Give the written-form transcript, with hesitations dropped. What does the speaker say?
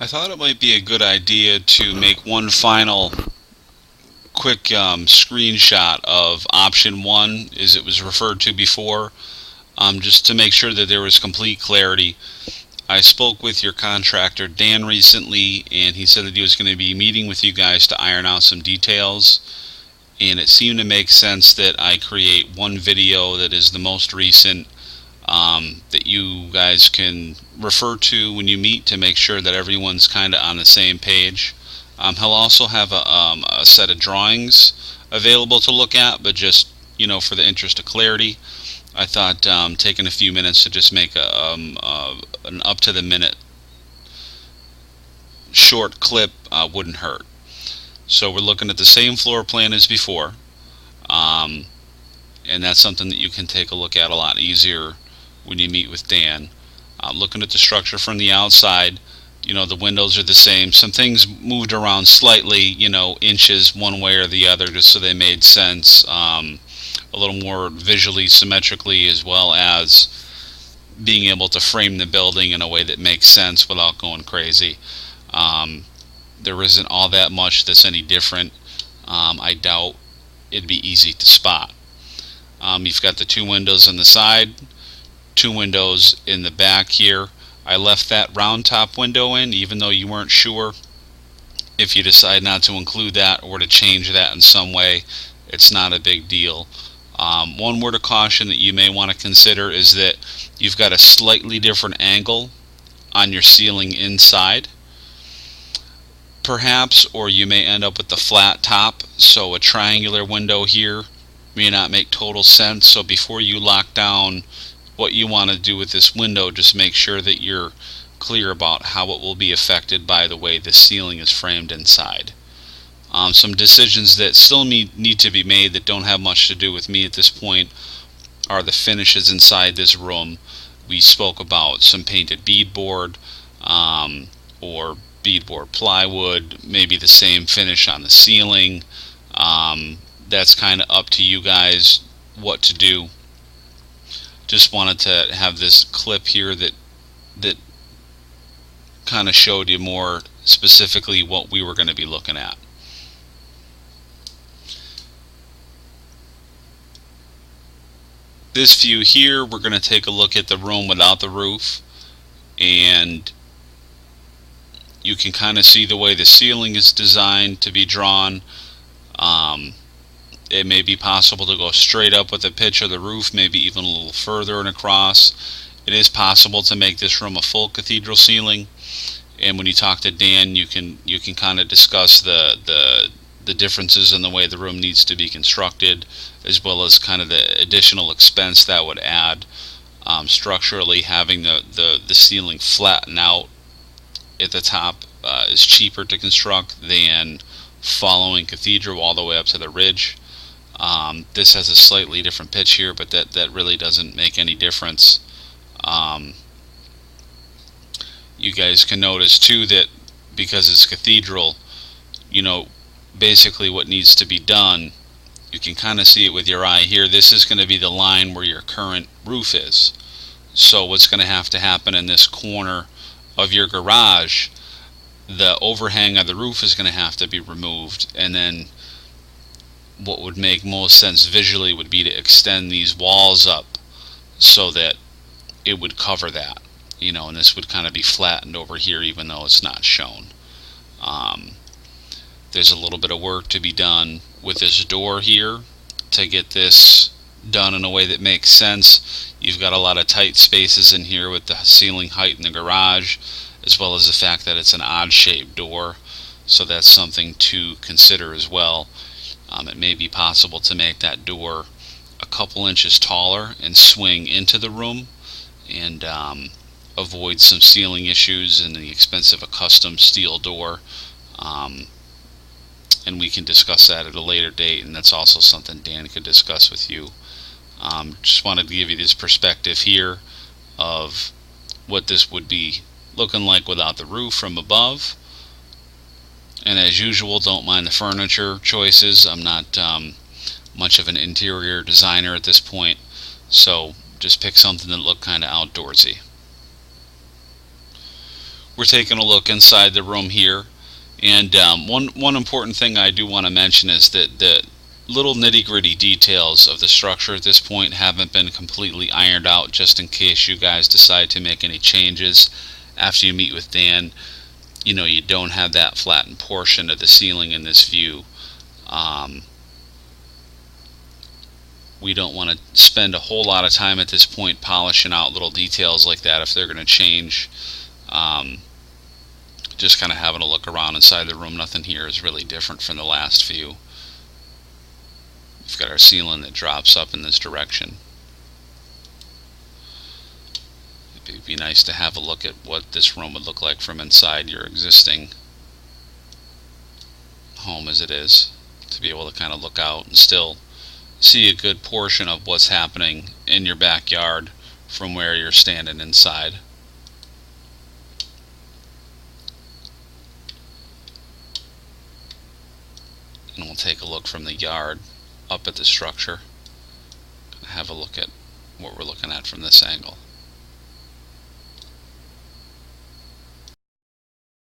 I thought it might be a good idea to make one final quick screenshot of option one as it was referred to before, just to make sure that there was complete clarity. I spoke with your contractor Dan recently, and he said that he was going to be meeting with you guys to iron out some details, and it seemed to make sense that I create one video that is the most recent, that you guys can refer to when you meet to make sure that everyone's kind of on the same page. He'll also have a set of drawings available to look at, but just, for the interest of clarity, I thought taking a few minutes to just make an up to the minute short clip wouldn't hurt. So we're looking at the same floor plan as before, um, and that's something that you can take a look at a lot easier when you meet with Dan. Looking at the structure from the outside, the windows are the same. Some things moved around slightly, inches one way or the other, just so they made sense, a little more visually symmetrically, as well as being able to frame the building in a way that makes sense without going crazy. There isn't all that much that's any different. I doubt it'd be easy to spot. You've got the two windows on the side, two windows in the back here. I left that round top window in, even though you weren't sure. If you decide not to include that or to change that in some way, it's not a big deal. One word of caution that you may want to consider is that you've got a slightly different angle on your ceiling inside, perhaps, or you may end up with the flat top, so a triangular window here may not make total sense. So before you lock down what you want to do with this window, just make sure that you're clear about how it will be affected by the way the ceiling is framed inside. Some decisions that still need to be made that don't have much to do with me at this point are the finishes inside this room. We spoke about some painted beadboard, or beadboard plywood, maybe the same finish on the ceiling. That's kind of up to you guys what to do. Just wanted to have this clip here that kind of showed you more specifically what we were going to be looking at. This view here, we're going to take a look at the room without the roof, and you can kind of see the way the ceiling is designed to be drawn. It may be possible to go straight up with the pitch of the roof, maybe even a little further and across. It is possible to make this room a full cathedral ceiling, and when you talk to Dan, you can kind of discuss the differences in the way the room needs to be constructed, as well as kind of the additional expense that would add. Structurally, having the ceiling flatten out at the top is cheaper to construct than following cathedral all the way up to the ridge. This has a slightly different pitch here, but that really doesn't make any difference. You guys can notice too that because it's cathedral, basically what needs to be done, you can kind of see it with your eye here. This is going to be the line where your current roof is. So what's going to happen in this corner of your garage, the overhang of the roof is going to have to be removed, and then what would make most sense visually would be to extend these walls up so that it would cover that, and this would kind of be flattened over here even though it's not shown. There's a little bit of work to be done with this door here to get this done in a way that makes sense. You've got a lot of tight spaces in here with the ceiling height in the garage, as well as the fact that it's an odd shaped door, so that's something to consider as well. It may be possible to make that door a couple inches taller and swing into the room, and avoid some ceiling issues and the expense of a custom steel door. And we can discuss that at a later date, and that's also something Dan could discuss with you. Just wanted to give you this perspective here of what this would be looking like without the roof from above. And as usual, don't mind the furniture choices. I'm not much of an interior designer at this point, so just pick something that looked kind of outdoorsy. We're taking a look inside the room here, and one important thing I do want to mention is that the little nitty-gritty details of the structure at this point haven't been completely ironed out, just in case you guys decide to make any changes after you meet with Dan. You know, you don't have that flattened portion of the ceiling in this view. We don't want to spend a whole lot of time at this point polishing out little details like that if they're going to change. Just kind of having a look around inside the room. Nothing here is really different from the last view. We've got our ceiling that drops up in this direction. It'd be nice to have a look at what this room would look like from inside your existing home as it is, to be able to kind of look out and still see a good portion of what's happening in your backyard from where you're standing inside. And we'll take a look from the yard up at the structure, have a look at what we're looking at from this angle.